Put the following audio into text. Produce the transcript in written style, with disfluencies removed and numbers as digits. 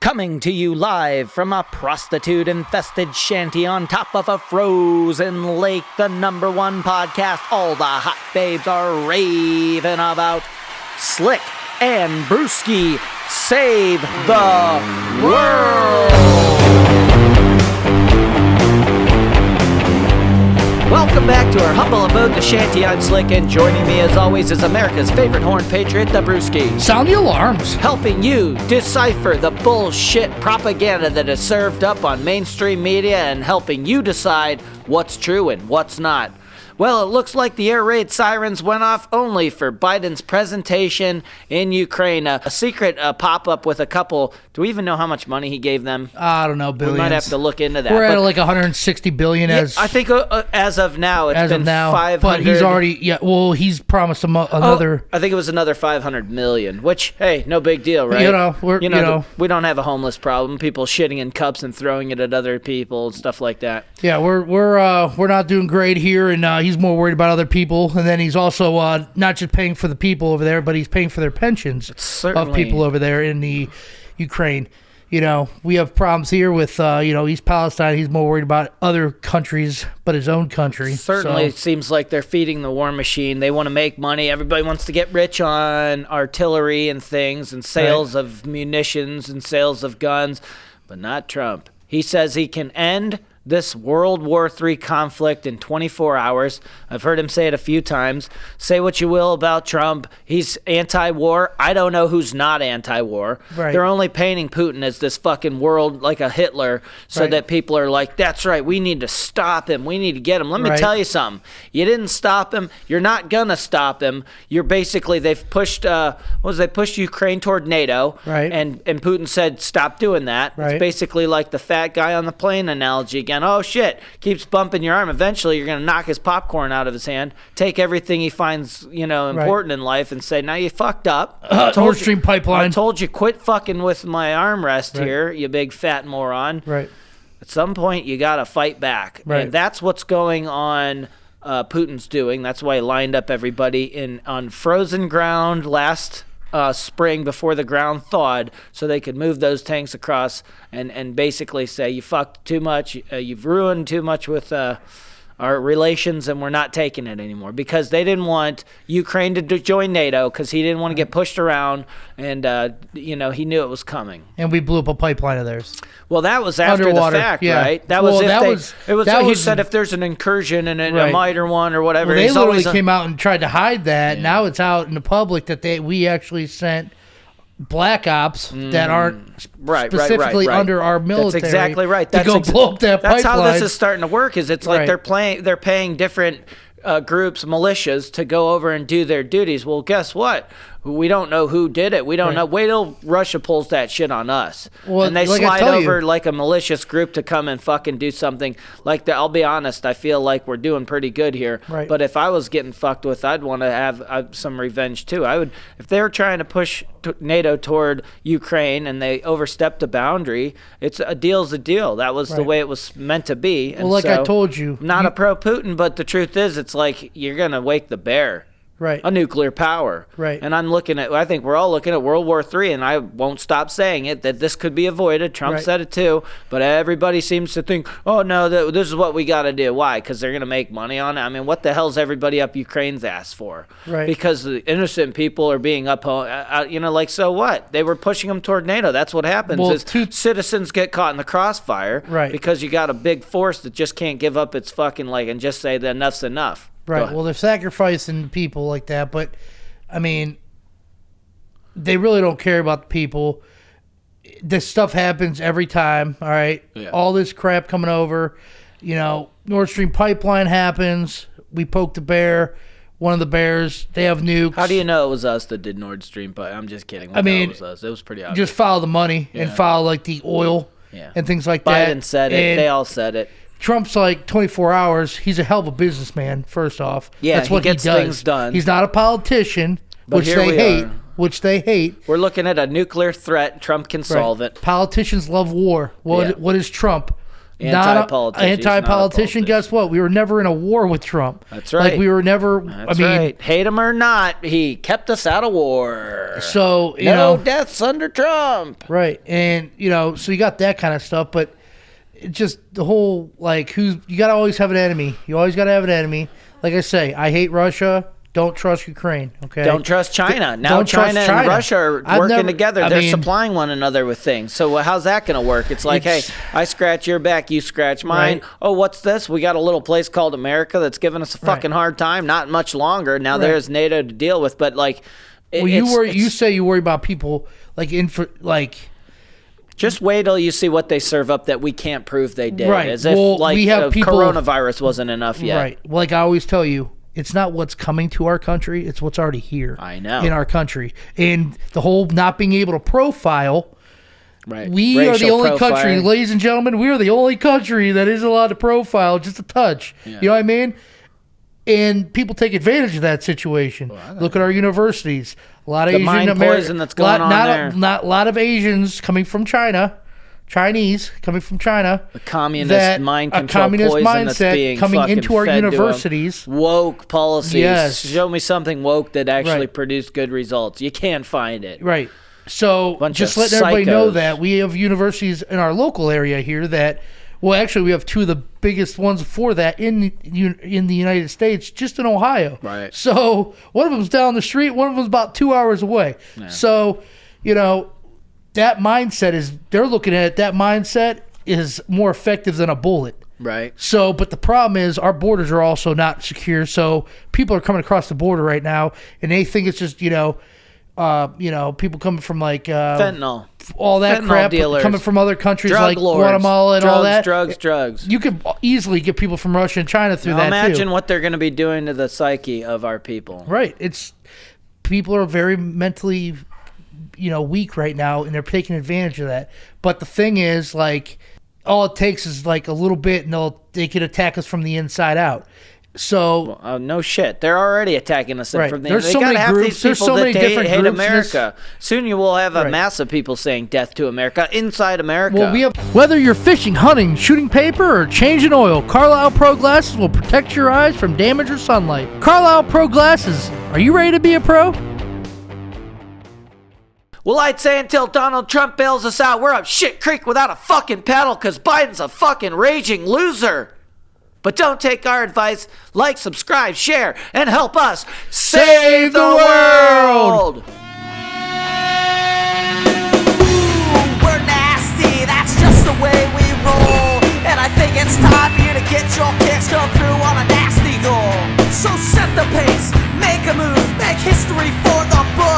Coming to you live from a prostitute-infested shanty on top of a frozen lake, the #1 podcast all the hot babes are raving about. Slick and Brewski save the world! Welcome back to our humble abode, the shanty. I'm Slick, and joining me as always is America's favorite horned patriot, the Brewski. Sound the alarms. Helping you decipher the bullshit propaganda that is served up on mainstream media and helping you decide what's true and what's not. Well, it looks like the air raid sirens went off only for Biden's presentation in Ukraine. A secret pop-up with a couple. Do we even know how much money he gave them? I don't know, billions. We might have to look into that. We're at like 160 billion as... I think as of now, it's been 500. But he's already... Yeah, well, he's promised another... I think it was another 500 million, which, hey, no big deal, right? We don't have a homeless problem. People shitting in cups and throwing it at other people and stuff like that. Yeah, we're not doing great here, and he's more worried about other people, and then he's also not just paying for the people over there, but he's paying for their pensions of people over there in the Ukraine. You know, we have problems here with, East Palestine. He's more worried about other countries, but his own country. Certainly, it seems like they're feeding the war machine. They want to make money. Everybody wants to get rich on artillery and things and sales of munitions and sales of guns, but not Trump. He says he can end this World War III conflict in 24 hours. I've heard him say it a few times. Say what you will about Trump. He's anti-war. I don't know who's not anti-war. Right. They're only painting Putin as this fucking world, like a Hitler, so that people are like, that's right, we need to stop him. We need to get him. Let me tell you something. You didn't stop him. You're not going to stop him. You're basically, they've pushed, they pushed Ukraine toward NATO. Right. And Putin said, stop doing that. Right. It's basically like the fat guy on the plane analogy again. Oh shit, keeps bumping your arm. Eventually you're going to knock his popcorn out of his hand, take everything he finds, important in life and say, now you fucked up. Nord Stream pipeline. I told you, quit fucking with my armrest here, you big fat moron. Right. At some point you got to fight back. Right. And that's what's going on. Putin's doing. That's why he lined up everybody on frozen ground last spring before the ground thawed, so they could move those tanks across and basically say, you fucked too much, you've ruined too much with our relations, and we're not taking it anymore, because they didn't want Ukraine to join NATO, because he didn't want to get pushed around, and he knew it was coming. And we blew up a pipeline of theirs. Well, that was after Underwater, the fact, yeah. right? He said if there's an incursion and a miter one or whatever. Well, they literally came out and tried to hide that. Yeah. Now it's out in the public that we actually sent black ops that aren't specifically under our military. That's exactly right. To go blow up that pipeline. That's how this is starting to work. Is it's like they're paying different groups, militias, to go over and do their duties. Well, guess what? We don't know who did it. We don't know. Wait till Russia pulls that shit on us. Well, and they slide over like a malicious group to come and fucking do something like that. I'll be honest, I feel like we're doing pretty good here. Right. But if I was getting fucked with, I'd want to have some revenge too. I would, if they were trying to push NATO toward Ukraine and they overstepped the boundary, it's a deal's a deal. That was the way it was meant to be. And well, I told you. Not a pro-Putin, but the truth is, it's like you're going to wake the bear. Right. A nuclear power. Right. And I think we're all looking at World War III, and I won't stop saying it, that this could be avoided. Trump said it too, but everybody seems to think, oh no, this is what we got to do. Why? Because they're going to make money on it. I mean, what the hell's everybody up Ukraine's ass for? Right. Because the innocent people are being so what? They were pushing them toward NATO. That's what happens. Well, citizens get caught in the crossfire. Right. Because you got a big force that just can't give up its fucking and just say that enough's enough. Right. Well, they're sacrificing people like that, but I mean, they really don't care about the people. This stuff happens every time. All right. Yeah. All this crap coming over. Nord Stream pipeline happens. We poke the bear. One of the bears. They have nukes. How do you know it was us that did Nord Stream? I'm just kidding. It was us. It was pretty obvious. Just follow the money and follow the oil and things like that. Biden said it. They all said it. Trump's like 24 hours. He's a hell of a businessman, first off. Yeah, that's what he gets does. Things done. He's not a politician, but which they hate. We're looking at a nuclear threat. Trump can solve it. Politicians love war. What is Trump? Anti-politician. Guess what? We were never in a war with Trump. That's right. Like we were never. That's right. Hate him or not, he kept us out of war. So no deaths under Trump. Right, and so you got that kind of stuff, but it just the whole you got to always have an enemy. You always got to have an enemy. Like I say, I hate Russia. Don't trust Ukraine, okay? Don't trust China. Now China and Russia are working together. They're supplying one another with things. So how's that going to work? It's like, hey, I scratch your back, you scratch mine. Right. Oh, what's this? We got a little place called America that's giving us a fucking hard time. Not much longer. Now there's NATO to deal with, but you say you worry about people just wait till you see what they serve up that we can't prove they did. Right. As if we have coronavirus wasn't enough yet. Right. Like I always tell you, it's not what's coming to our country, it's what's already here. I know. In our country. And the whole not being able to profile. Right. We are the only country, ladies and gentlemen, we are the only country that isn't allowed to profile just a touch. Yeah. You know what I mean? And people take advantage of that situation. Look at our universities. A lot of Asian Americans that's going on there. Not a lot of Asians coming from China. Chinese coming from China. A communist mind control poison that's being coming into our universities. Woke policies. Yes. Show me something woke that actually produced good results. You can't find it. Right. So just letting everybody know that we have universities in our local area here that, well, actually we have two of the biggest ones for that in the United States, just in Ohio. Right. So one of them's down the street, one of them's about 2 hours away. Yeah. So, that mindset they're looking at it, that mindset is more effective than a bullet. Right. So, but the problem is our borders are also not secure. So people are coming across the border right now and they think it's just, people coming from fentanyl, all that fentanyl crap dealers, coming from other countries drug like lords, Guatemala and all that. Drugs. You could easily get people from Russia and China through that imagine what they're going to be doing to the psyche of our people. Right. People are very mentally weak right now, and they're taking advantage of that. But the thing is, all it takes is a little bit, and they could attack us from the inside out. So no shit, they're already attacking us from the. There's so many groups. There's so many different hate groups. America. Soon you will have a mass of people saying "Death to America" inside America. Well, whether you're fishing, hunting, shooting paper, or changing oil, Carlisle Pro Glasses will protect your eyes from damage or sunlight. Carlisle Pro Glasses. Are you ready to be a pro? Well, I'd say until Donald Trump bails us out, we're up shit creek without a fucking paddle because Biden's a fucking raging loser. But don't take our advice. Like, subscribe, share, and help us save the world. Ooh, we're nasty. That's just the way we roll. And I think it's time for you to get your kicks come through on a nasty goal. So set the pace, make a move, make history for the book.